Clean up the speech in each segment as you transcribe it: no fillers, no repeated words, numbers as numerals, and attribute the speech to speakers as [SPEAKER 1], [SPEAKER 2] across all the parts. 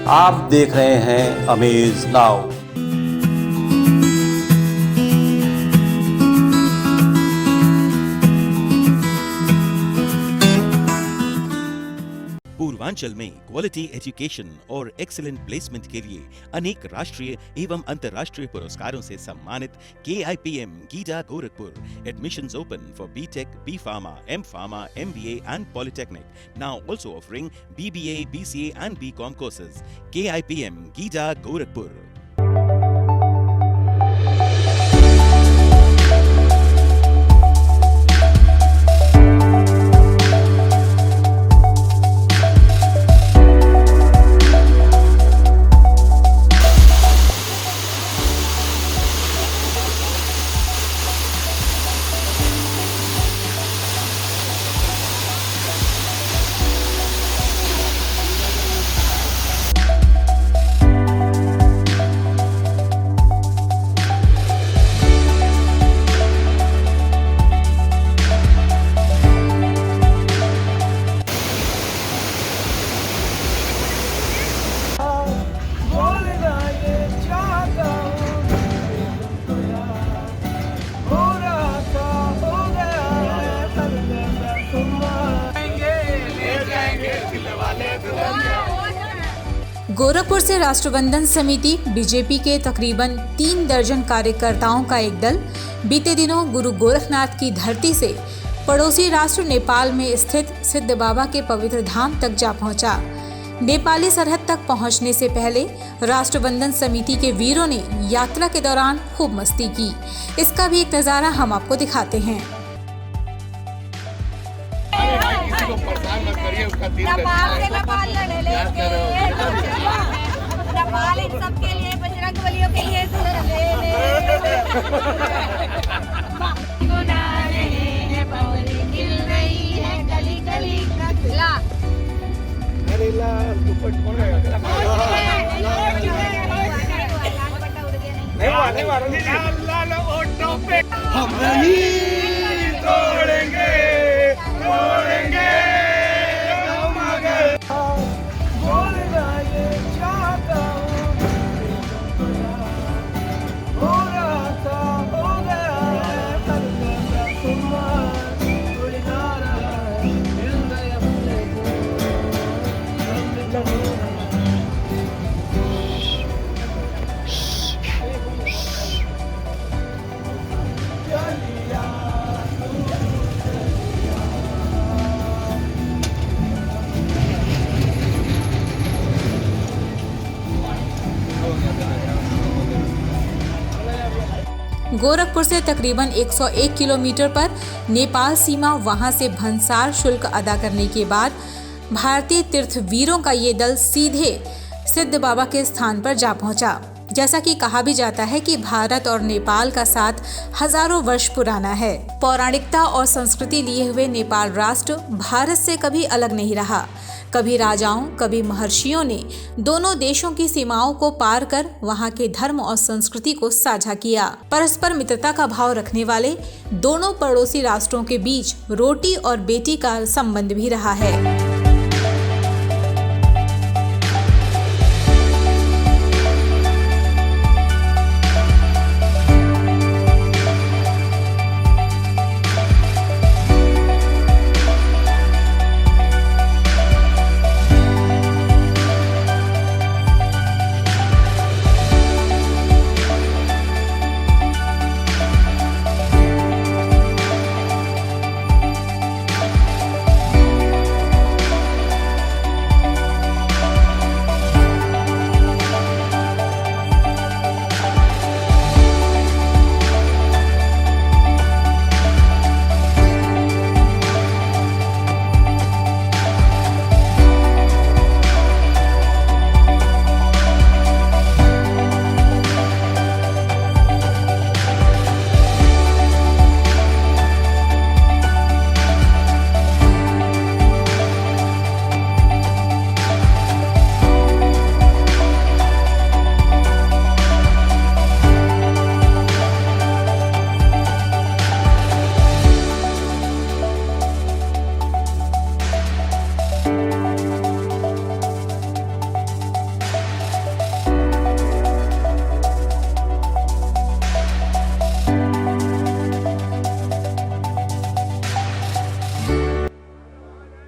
[SPEAKER 1] आप देख रहे हैं अमेज नाउ।
[SPEAKER 2] पूर्वांचल में क्वालिटी एजुकेशन और एक्सीलेंट प्लेसमेंट के लिए अनेक राष्ट्रीय एवं अंतर्राष्ट्रीय पुरस्कारों से सम्मानित KIPM GIDA Gorakhpur admissions open for BTech, B Pharma, M Pharma, MBA and Polytechnic. Now also offering BBA, BCA and BCom courses. KIPM GIDA Gorakhpur.
[SPEAKER 3] Gorakhpur से राष्ट्रबंधन समिति बीजेपी के तकरीबन 3 दर्जन कार्यकर्ताओं का एक दल बीते दिनों गुरु गोरखनाथ की धरती से पड़ोसी राष्ट्र नेपाल में स्थित सिद्ध बाबा के पवित्र धाम तक जा पहुंचा। नेपाली सरहद तक पहुंचने से पहले राष्ट्रबंधन समिति के वीरों ने यात्रा के दौरान खूब मस्ती की। इसका भी एक नज़ारा हम आपको दिखाते हैं।
[SPEAKER 4] नेपाल इन सबके लिए, बजरंग बलियों के लिए
[SPEAKER 5] हम नहीं तोड़ेंगे तोड़ेंगे हम अगर बोलना ये चाहता हूँ हो रहा था हो गया है करना तुम्हारा उड़ना रहा है मिल गए अपने को
[SPEAKER 3] गोरखपुर से तकरीबन 101 किलोमीटर पर नेपाल सीमा, वहां से भंसार शुल्क अदा करने के बाद भारतीय तीर्थवीरों का ये दल सीधे सिद्ध बाबा के स्थान पर जा पहुंचा। जैसा कि कहा भी जाता है कि भारत और नेपाल का साथ हजारों वर्ष पुराना है। पौराणिकता और संस्कृति लिए हुए नेपाल राष्ट्र भारत से कभी अलग नहीं रहा। कभी राजाओं, कभी महर्षियों ने दोनों देशों की सीमाओं को पार कर वहां के धर्म और संस्कृति को साझा किया। परस्पर मित्रता का भाव रखने वाले दोनों पड़ोसी राष्ट्रों के बीच रोटी और बेटी का संबंध भी रहा है।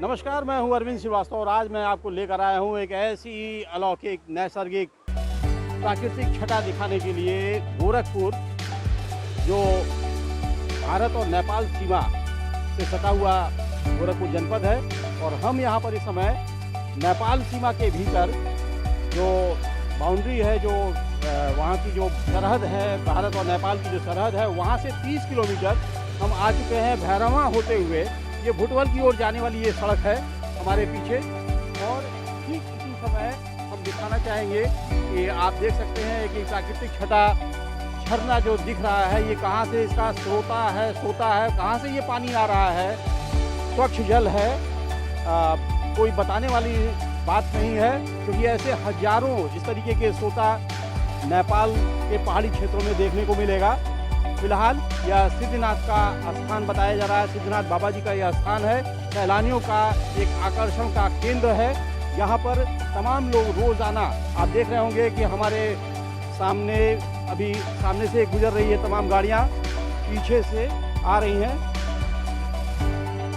[SPEAKER 6] नमस्कार, मैं हूं अरविंद श्रीवास्तव और आज मैं आपको लेकर आया हूं एक ऐसी अलौकिक नैसर्गिक प्राकृतिक छटा दिखाने के लिए गोरखपुर, जो भारत और नेपाल सीमा से सटा हुआ गोरखपुर जनपद है। और हम यहां पर इस समय नेपाल सीमा के भीतर जो बाउंड्री है, जो वहां की जो सरहद है, भारत और नेपाल की जो सरहद है, वहां से 30 किलोमीटर हम आ चुके हैं भैरवा होते हुए। ये भुटवल की ओर जाने वाली ये सड़क है हमारे पीछे। और ठीक इसी समय हम दिखाना चाहेंगे कि आप देख सकते हैं कि प्राकृतिक छटा झरना जो दिख रहा है, ये कहाँ से इसका सोता है, कहाँ से ये पानी आ रहा है। स्वच्छ जल है, कोई बताने वाली बात नहीं है, क्योंकि ऐसे हजारों इस तरीके के सोता नेपाल के पहाड़ी क्षेत्रों में देखने को मिलेगा। फिलहाल यह सिद्धनाथ का स्थान बताया जा रहा है। सिद्धनाथ बाबा जी का यह स्थान है, सैलानियों का एक आकर्षण का केंद्र है। यहाँ पर तमाम लोग रोज़ाना, आप देख रहे होंगे कि हमारे सामने से गुजर रही है तमाम गाड़ियाँ, पीछे से आ रही हैं।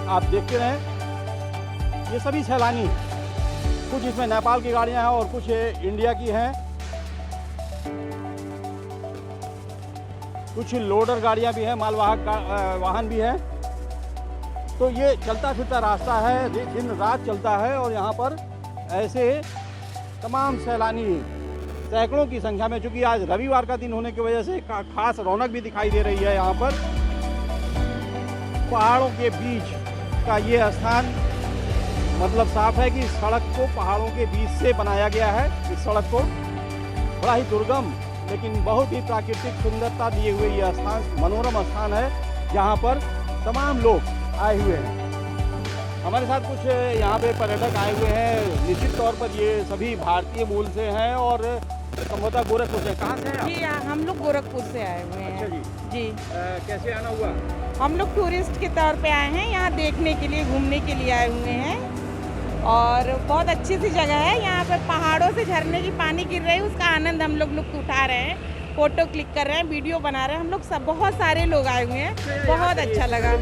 [SPEAKER 6] आप देखते रहें, ये सभी सैलानी, कुछ इसमें नेपाल की गाड़ियाँ हैं और कुछ इंडिया की हैं, कुछ लोडर गाड़ियां भी हैं, मालवाहक वाहन भी हैं। तो ये चलता फिरता रास्ता है, दिन रात चलता है। और यहाँ पर ऐसे तमाम सैलानी सैकड़ों की संख्या में, चूँकि आज रविवार का दिन होने की वजह से खास रौनक भी दिखाई दे रही है। यहाँ पर पहाड़ों के बीच का ये स्थान, मतलब साफ है कि सड़क को पहाड़ों के बीच से बनाया गया है। इस सड़क को बड़ा ही दुर्गम लेकिन बहुत ही प्राकृतिक सुंदरता दिए हुए यह स्थान, मनोरम स्थान है, जहाँ पर तमाम लोग आए हुए हैं। हमारे साथ कुछ यहाँ पे पर्यटक आए हुए हैं। निश्चित तौर पर ये सभी भारतीय मूल से हैं और संभवतः गोरखपुर से। कहाँ से हैं आप?
[SPEAKER 7] जी, हम लोग गोरखपुर से आए हुए हैं।
[SPEAKER 6] अच्छा जी।
[SPEAKER 7] जी।
[SPEAKER 6] कैसे आना हुआ?
[SPEAKER 7] हम लोग टूरिस्ट के तौर पे आए हैं, यहाँ देखने के लिए, घूमने के लिए आए हुए हैं। और बहुत अच्छी सी जगह है। यहाँ पर पहाड़ों से झरने की पानी गिर रही है, उसका आनंद हम लोग लुत्फ उठा रहे हैं, फोटो क्लिक कर रहे हैं, वीडियो बना रहे हैं। हम लोग सब बहुत सारे लोग आए हुए हैं, बहुत अच्छा लगा।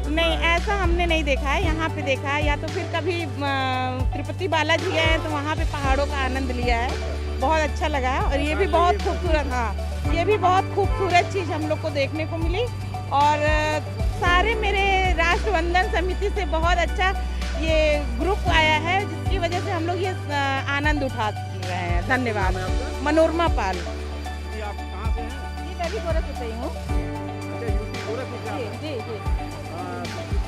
[SPEAKER 7] नहीं, ऐसा हमने नहीं देखा है, यहाँ पे देखा है। या तो फिर कभी तिरुपति बालाजी गए हैं तो वहाँ पे पहाड़ों का आनंद लिया है, बहुत अच्छा लगा है। और ये भी बहुत खूबसूरत, हाँ, ये भी बहुत खूबसूरत चीज़ हम लोग को देखने को मिली। और सारे मेरे राष्ट्रवंदन समिति से बहुत अच्छा ये ग्रुप आया है, जिसकी वजह से हम लोग ये आनंद उठा रहे हैं। धन्यवाद। मनोरमा पाल।
[SPEAKER 6] आप कहाँ से हैं?
[SPEAKER 7] जी, मैं भी गोरखपुर से ही हूँ।
[SPEAKER 6] अच्छा, यूपी गोरखपुर से आप हैं?
[SPEAKER 7] जी जी।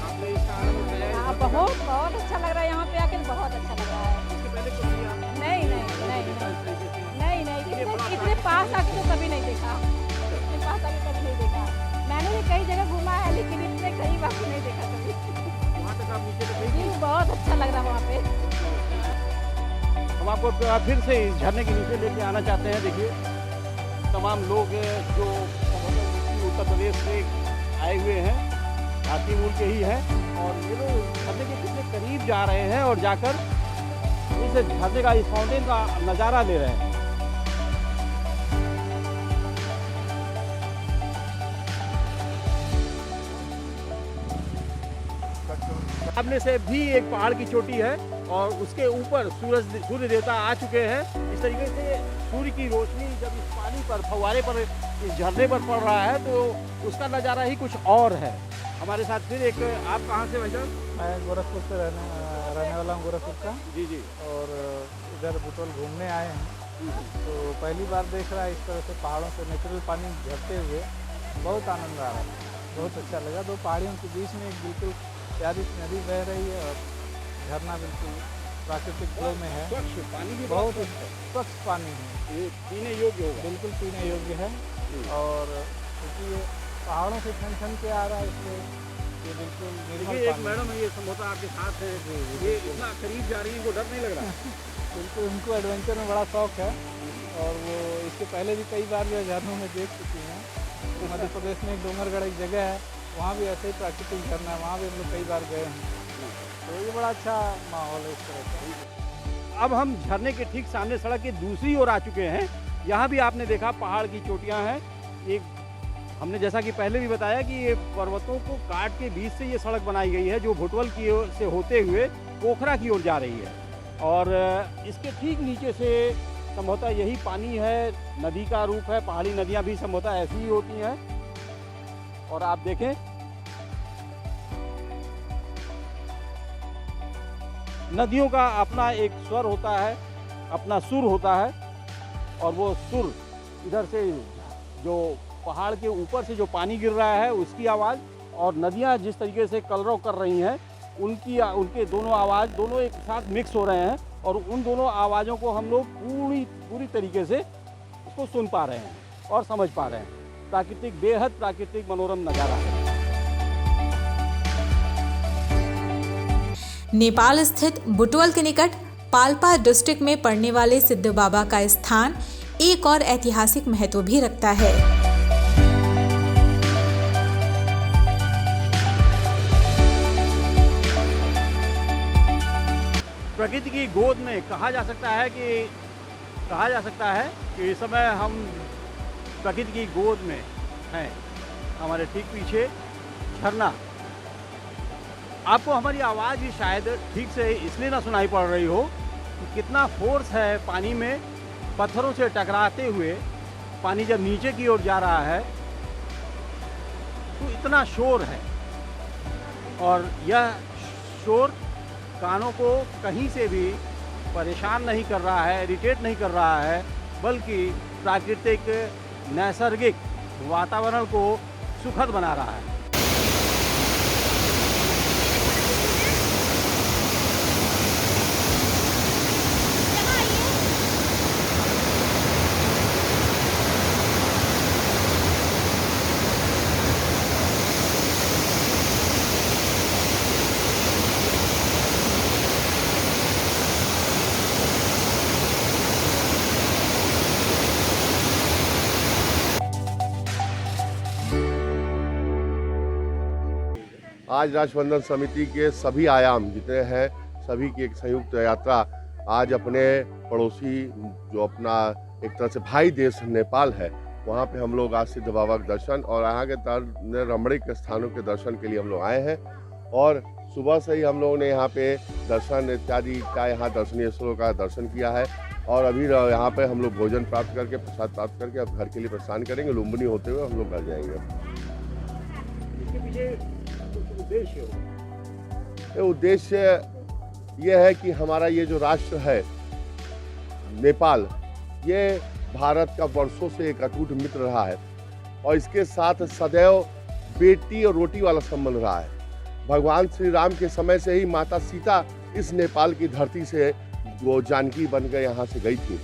[SPEAKER 6] आपने इसका आनंद उठाया है?
[SPEAKER 7] हाँ, बहुत अच्छा लग रहा है, यहाँ पे आके बहुत अच्छा लग रहा है।
[SPEAKER 6] इसके पहले कभी आप
[SPEAKER 7] नहीं, इतने पास आके तो कभी नहीं देखा, इतने पास आके कभी नहीं देखा। मैंने भी कई जगह घूमा है, लेकिन इतने कहीं बाकी नहीं देखा कभी।
[SPEAKER 6] वहाँ तक आप नीचे तक गई?
[SPEAKER 7] जी, बहुत अच्छा लग रहा है वहाँ पे।
[SPEAKER 6] हम आपको फिर से इस झरने के नीचे लेके आना चाहते हैं। देखिए, तमाम लोग जो उत्तर प्रदेश से आए हुए हैं, भारतीय मूल के ही हैं, और ये लोग झरने के कितने करीब जा रहे हैं और जाकर इस झरने का, इस फाउंटेन का नज़ारा ले रहे हैं। सामने से भी एक पहाड़ की चोटी है और उसके ऊपर सूर्य देवता आ चुके हैं। इस तरीके से सूर्य की रोशनी जब इस पानी पर, फव्वारे पर, इस झरने पर पड़ रहा है तो उसका नज़ारा ही कुछ और है। हमारे साथ फिर एक, आप कहाँ से भाई साहब?
[SPEAKER 5] मैं गोरखपुर से रहने वाला हूँ, गोरखपुर का।
[SPEAKER 6] जी जी।
[SPEAKER 5] और इधर भुटवल घूमने आए हैं, तो पहली बार देख रहा है इस तरह से पहाड़ों से नेचुरल पानी झरते हुए। बहुत आनंद आ रहा है, बहुत अच्छा लगा। दो पहाड़ियों के बीच में एक बिल्कुल प्यारी नदी बह रही है और झरना बिल्कुल प्राकृतिक फ्लो में है।
[SPEAKER 6] स्वच्छ पानी भी
[SPEAKER 5] बहुत स्वच्छ पानी है,
[SPEAKER 6] ये पीने योग्य होगा।
[SPEAKER 5] बिल्कुल पीने योग्य है। और क्योंकि ये पहाड़ों से ठन के आ रहा है, इसलिए ये बिल्कुल निर्मल
[SPEAKER 6] एक
[SPEAKER 5] पानी
[SPEAKER 6] मैडम है, ये संभवतः आपके साथ है, ये इतना करीब जा रही है, इनको डर नहीं लग रहा?
[SPEAKER 5] बिल्कुल, उनको एडवेंचर में बड़ा शौक है और वो इसके पहले भी कई बार जो है झरनों में देख चुकी हैं। तो मध्य प्रदेश में एक डोंगरगढ़ एक जगह है, वहाँ भी ऐसे ही प्राकृतिक झरना है, वहाँ भी हम लोग कई बार गए हैं। तो ये बड़ा अच्छा माहौल है इस तरह का।
[SPEAKER 6] अब हम झरने के ठीक सामने सड़क के दूसरी ओर आ चुके हैं। यहाँ भी आपने देखा पहाड़ की चोटियाँ हैं, एक हमने जैसा कि पहले भी बताया कि ये पर्वतों को काट के बीच से ये सड़क बनाई गई है जो भुटवल की ओर से होते हुए पोखरा की ओर जा रही है। और इसके ठीक नीचे से संभवतः यही पानी है, नदी का रूप है। पहाड़ी नदियाँ भी संभवतः ऐसी ही होती हैं। और आप देखें नदियों का अपना एक स्वर होता है, अपना सुर होता है, और वो सुर इधर से जो पहाड़ के ऊपर से जो पानी गिर रहा है उसकी आवाज़, और नदियाँ जिस तरीके से कलरव कर रही हैं उनके दोनों आवाज़ दोनों एक साथ मिक्स हो रहे हैं, और उन दोनों आवाज़ों को हम लोग पूरी तरीके से उसको सुन पा रहे हैं और समझ पा रहे हैं। बेहद प्राकृतिक मनोरम नज़ारा है।
[SPEAKER 3] नेपाल स्थित बुटवल के निकट पाल्पा डिस्ट्रिक्ट में पड़ने वाले सिद्ध बाबा का स्थान एक और ऐतिहासिक महत्व भी रखता है।
[SPEAKER 6] प्रकृति की गोद में कहा जा सकता है कि इस समय हम प्रकृति की गोद में हैं। हमारे ठीक पीछे झरना। आपको हमारी आवाज़ भी शायद ठीक से इसलिए ना सुनाई पड़ रही हो कि कितना फोर्स है पानी में। पत्थरों से टकराते हुए पानी जब नीचे की ओर जा रहा है तो इतना शोर है, और यह शोर कानों को कहीं से भी परेशान नहीं कर रहा है, इरिटेट नहीं कर रहा है, बल्कि प्राकृतिक नैसर्गिक वातावरण को सुखद बना रहा है।
[SPEAKER 8] आज राष्ट्रबंधन समिति के सभी आयाम जितने हैं सभी की एक संयुक्त यात्रा आज अपने पड़ोसी जो अपना एक तरह से भाई देश नेपाल है वहाँ पे हम लोग आज सिद्ध बाबा के दर्शन और यहाँ के रमणीक स्थानों के दर्शन के लिए हम लोग आए हैं। और सुबह से ही हम लोगों ने यहाँ पे दर्शन इत्यादि का यहाँ दर्शनीय स्थलों का दर्शन किया है। और अभी यहाँ पे हम लोग भोजन प्राप्त करके प्रसाद प्राप्त करके अब घर के लिए प्रस्थान करेंगे। लुम्बिनी होते हुए हम लोग घर जाएंगे।
[SPEAKER 6] इसके पीछे
[SPEAKER 8] उद्देश्य ये है कि हमारा ये जो राष्ट्र है नेपाल, ये भारत का वर्षों से एक अटूट मित्र रहा है और इसके साथ सदैव बेटी और रोटी वाला संबंध रहा है। भगवान श्री राम के समय से ही माता सीता इस नेपाल की धरती से वो जानकी बनकर यहाँ से गई थी।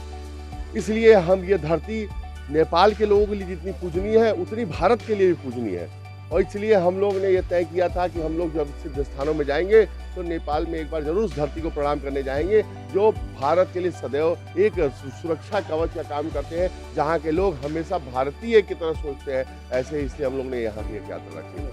[SPEAKER 8] इसलिए हम ये धरती नेपाल के लोगों के लिए जितनी पूजनीय है उतनी भारत के लिए भी पूजनीय है। और इसलिए हम लोग ने ये तय किया था कि हम लोग जब सिद्ध स्थानों में जाएंगे तो नेपाल में एक बार जरूर उस धरती को प्रणाम करने जाएंगे जो भारत के लिए सदैव एक सुरक्षा कवच का काम करते हैं, जहाँ के लोग हमेशा भारतीय की तरह सोचते हैं। ऐसे इसलिए हम लोग ने यहाँ की एक यात्रा रखी है।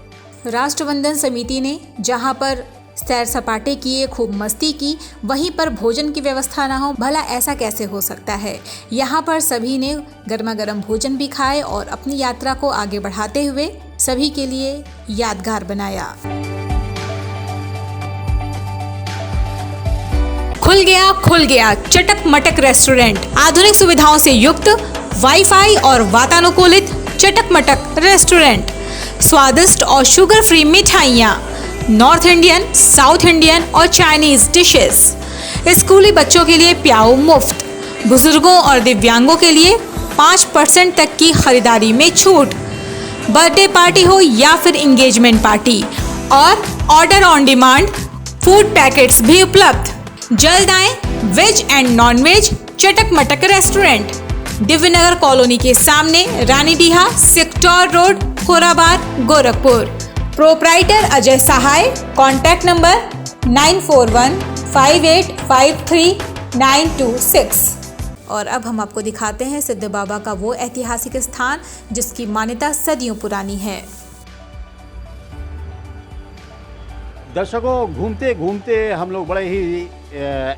[SPEAKER 3] राष्ट्रबंधन समिति ने जहाँ पर सैर सपाटे किए, खूब मस्ती की, वहीं पर भोजन की व्यवस्था ना हो, भला ऐसा कैसे हो सकता है। यहाँ पर सभी ने गर्मा गर्म भोजन भी खाए और अपनी यात्रा को आगे बढ़ाते हुए सभी के लिए यादगार बनाया। खुल गया चटक मटक रेस्टोरेंट। आधुनिक सुविधाओं से युक्त वाईफाई और वातानुकूलित चटक मटक रेस्टोरेंट। स्वादिष्ट और शुगर फ्री मिठाइयाँ, नॉर्थ इंडियन, साउथ इंडियन और चाइनीज डिशेस। स्कूली बच्चों के लिए प्याऊ मुफ्त। बुजुर्गों और दिव्यांगों के लिए 5% तक की खरीदारी में छूट। बर्थडे पार्टी हो या फिर एंगेजमेंट पार्टी, और order on demand food packets भी उपलब्ध। जल्द आए वेज एंड नॉन वेज चटक मटक रेस्टोरेंट, दिव्यनगर कॉलोनी के सामने, Ranidiha, sector road, Khorabad, Gorakhpur. Proprietor Ajay Sahay. Contact number 9415853926। और अब हम आपको दिखाते हैं सिद्ध बाबा का वो ऐतिहासिक स्थान जिसकी मान्यता सदियों पुरानी है।
[SPEAKER 6] दर्शकों, घूमते घूमते हम लोग बड़े ही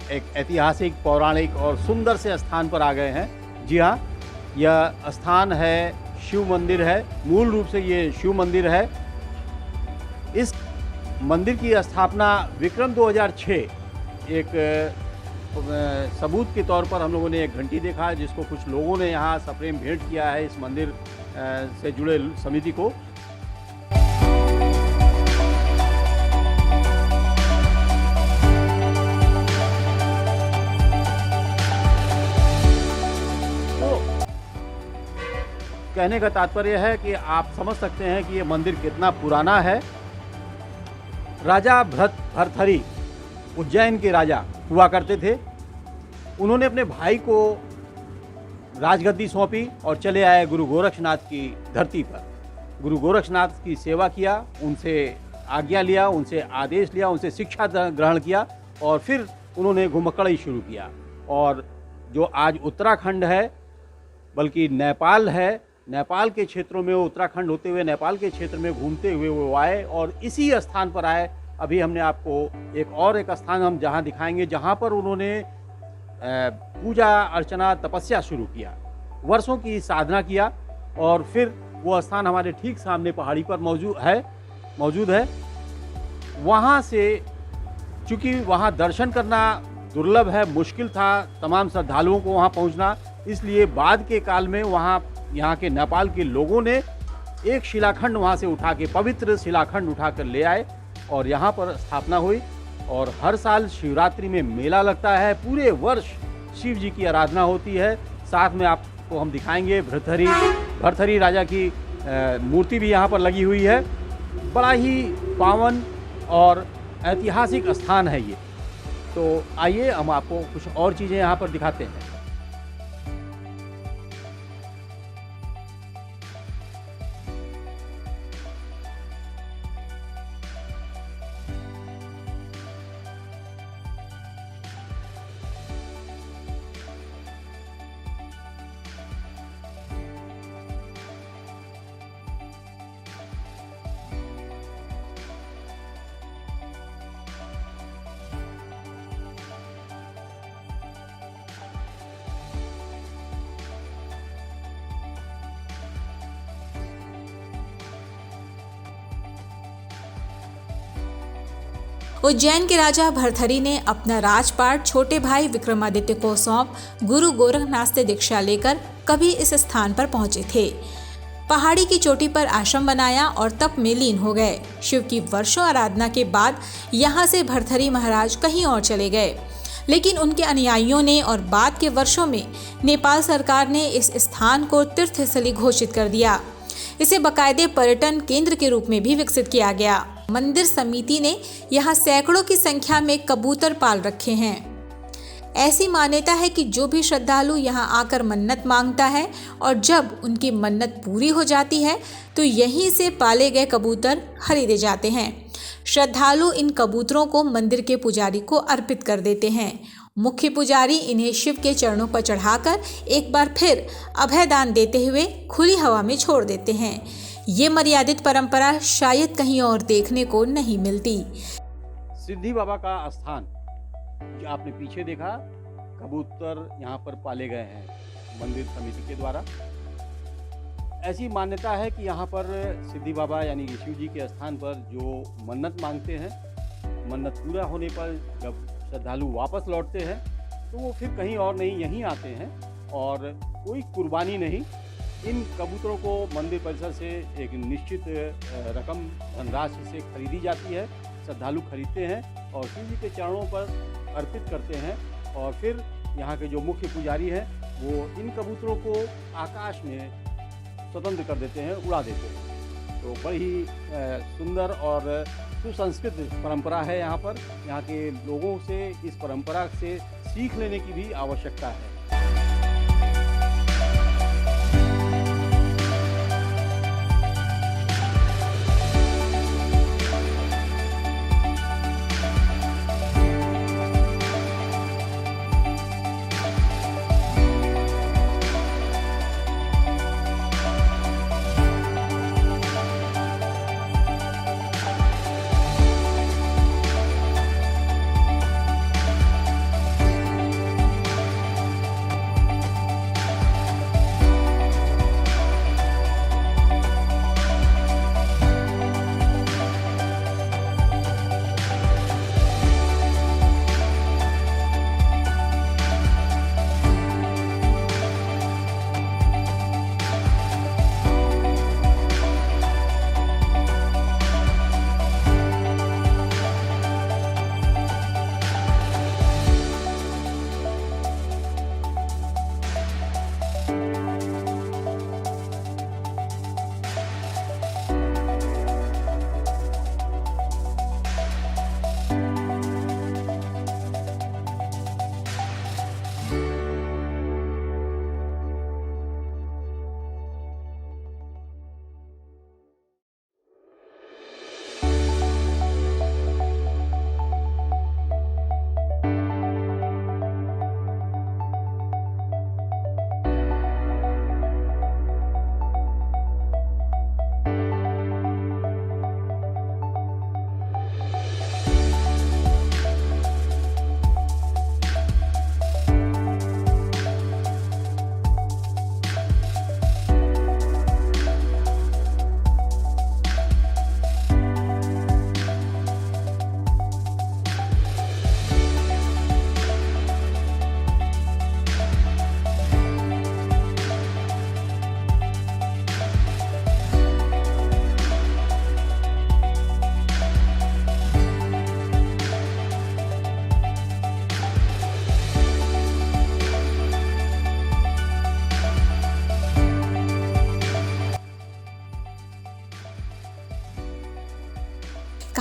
[SPEAKER 6] एक ऐतिहासिक, पौराणिक और सुंदर से स्थान पर आ गए हैं। जी हाँ, यह स्थान है शिव मंदिर है। मूल रूप से ये शिव मंदिर है। इस मंदिर की स्थापना विक्रम 2006 एक सबूत के तौर पर हम लोगों ने एक घंटी देखा है, जिसको कुछ लोगों ने यहाँ सप्रेम भेंट किया है इस मंदिर से जुड़े समिति को। तो कहने का तात्पर्य है कि आप समझ सकते हैं कि ये मंदिर कितना पुराना है। राजा भर्तहरि उज्जैन के राजा हुआ करते थे। उन्होंने अपने भाई को राजगद्दी सौंपी और चले आए गुरु गोरक्षनाथ की धरती पर। गुरु गोरक्षनाथ की सेवा किया, उनसे आज्ञा लिया, उनसे आदेश लिया, उनसे शिक्षा ग्रहण किया और फिर उन्होंने घुमक्कड़ शुरू किया। और जो आज उत्तराखंड है, बल्कि नेपाल है, नेपाल के क्षेत्रों में उत्तराखंड होते हुए नेपाल के क्षेत्र में घूमते हुए वो आए और इसी स्थान पर आए। अभी हमने आपको एक स्थान हम जहाँ दिखाएंगे, जहाँ पर उन्होंने पूजा अर्चना तपस्या शुरू किया, वर्षों की साधना किया और फिर वो स्थान हमारे ठीक सामने पहाड़ी पर मौजूद है। वहाँ से चूँकि वहाँ दर्शन करना दुर्लभ है, मुश्किल था तमाम श्रद्धालुओं को वहाँ पहुँचना, इसलिए बाद के काल में वहाँ यहाँ के नेपाल के लोगों ने एक शिलाखंड वहाँ से उठा के, पवित्र शिलाखंड उठा कर ले आए और यहाँ पर स्थापना हुई। और हर साल शिवरात्रि में मेला लगता है, पूरे वर्ष शिव जी की आराधना होती है। साथ में आपको हम दिखाएंगे भर्तहरि राजा की मूर्ति भी यहाँ पर लगी हुई है। बड़ा ही पावन और ऐतिहासिक स्थान है ये। तो आइए हम आपको कुछ और चीज़ें यहाँ पर दिखाते हैं।
[SPEAKER 3] उज्जैन के राजा भर्तहरि ने अपना राजपाट छोटे भाई विक्रमादित्य को सौंप गुरु गोरखनाथ से दीक्षा लेकर कभी इस स्थान पर पहुंचे थे। पहाड़ी की चोटी पर आश्रम बनाया और तप में लीन हो गए। शिव की वर्षों आराधना के बाद यहाँ से भर्तहरि महाराज कहीं और चले गए, लेकिन उनके अनुयायियों ने और बाद के वर्षों में नेपाल सरकार ने इस स्थान को तीर्थस्थली घोषित कर दिया। इसे बाकायदे पर्यटन केंद्र के रूप में भी विकसित किया गया। मंदिर समिति ने यहाँ सैकड़ों की संख्या में कबूतर पाल रखे हैं। ऐसी मान्यता है कि जो भी श्रद्धालु यहाँ आकर मन्नत मांगता है और जब उनकी मन्नत पूरी हो जाती है तो यहीं से पाले गए कबूतर खरीदे जाते हैं। श्रद्धालु इन कबूतरों को मंदिर के पुजारी को अर्पित कर देते हैं। मुख्य पुजारी इन्हें शिव के चरणों पर चढ़ाकर एक बार फिर अभयदान देते हुए खुली हवा में छोड़ देते हैं। ये मर्यादित परंपरा शायद कहीं और देखने को नहीं मिलती।
[SPEAKER 6] सिद्धि बाबा का स्थान जो आपने पीछे देखा, कबूतर यहाँ पर पाले गए हैं मंदिर समिति के द्वारा। ऐसी मान्यता है कि यहाँ पर सिद्धि बाबा यानी कि शिव जी के स्थान पर जो मन्नत मांगते हैं, मन्नत पूरा होने पर जब श्रद्धालु वापस लौटते हैं तो वो फिर कहीं और नहीं यहीं आते हैं और कोई कुर्बानी नहीं। इन कबूतरों को मंदिर परिसर से एक निश्चित रकम धनराशि से खरीदी जाती है। श्रद्धालु खरीदते हैं और शिव जी के चरणों पर अर्पित करते हैं और फिर यहाँ के जो मुख्य पुजारी हैं वो इन कबूतरों को आकाश में स्वतंत्र कर देते हैं, उड़ा देते हैं। तो बड़ी ही सुंदर और सुसंस्कृत परंपरा है यहाँ पर। यहाँ के लोगों से इस परंपरा से सीख लेने की भी आवश्यकता है।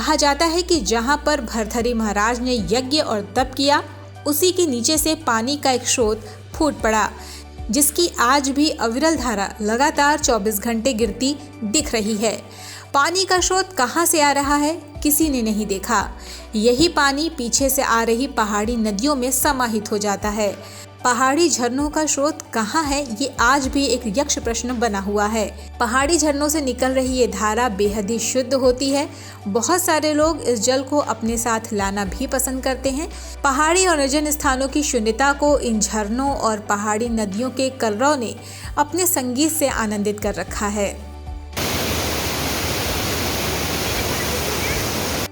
[SPEAKER 3] कहा जाता है कि जहां पर भरथरी महाराज ने यज्ञ और तप किया, उसी के नीचे से पानी का एक स्रोत फूट पड़ा, जिसकी आज भी अविरल धारा लगातार 24 घंटे गिरती दिख रही है। पानी का स्रोत कहां से आ रहा है, किसी ने नहीं देखा। यही पानी पीछे से आ रही पहाड़ी नदियों में समाहित हो जाता है। पहाड़ी झरनों का स्रोत कहाँ है, ये आज भी एक यक्ष प्रश्न बना हुआ है। पहाड़ी झरनों से निकल रही ये धारा बेहद ही शुद्ध होती है। बहुत सारे लोग इस जल को अपने साथ लाना भी पसंद करते हैं। पहाड़ी और निर्जन स्थानों की शून्यता को इन झरनों और पहाड़ी नदियों के कलरव ने अपने संगीत से आनंदित कर रखा है।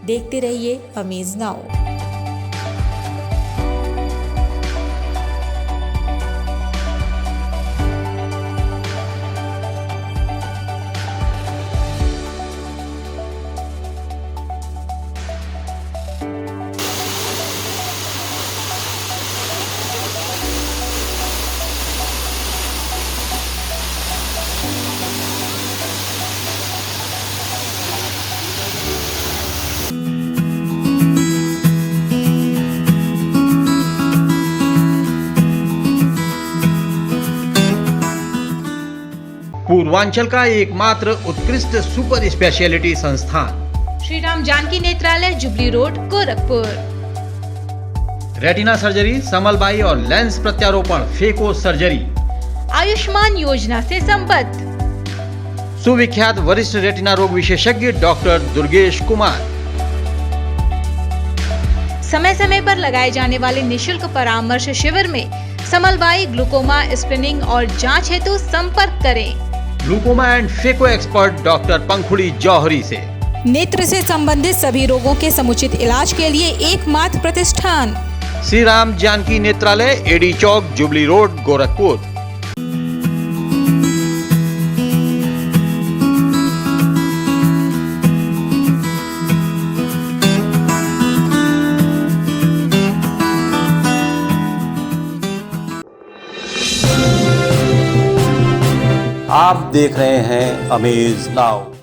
[SPEAKER 3] देखते रहिए अमेज नाउ।
[SPEAKER 9] पूर्वांचल का एकमात्र उत्कृष्ट सुपर स्पेशलिटी संस्थान
[SPEAKER 3] Shri Ram Janki Netralaya, jubilee road, Gorakhpur.
[SPEAKER 9] Retina surgery, समलबाई और लेंस प्रत्यारोपण, फेको सर्जरी,
[SPEAKER 3] आयुष्मान योजना से संबद्ध।
[SPEAKER 9] सुविख्यात वरिष्ठ रेटिना रोग विशेषज्ञ डॉक्टर दुर्गेश कुमार।
[SPEAKER 3] समय समय पर लगाए जाने वाले निशुल्क परामर्श शिविर में समलबाई, ग्लूकोमा, स्क्रीनिंग और जांच हेतु संपर्क करें।
[SPEAKER 9] Glaucoma and phaco expert doctor Pankhuri Johari से।
[SPEAKER 3] नेत्र से संबंधित सभी रोगों के समुचित इलाज के लिए एकमात्र प्रतिष्ठान
[SPEAKER 9] श्री राम जानकी नेत्रालय, एडी चौक, जुबली रोड, गोरखपुर।
[SPEAKER 1] आप देख रहे हैं अमेज नाउ।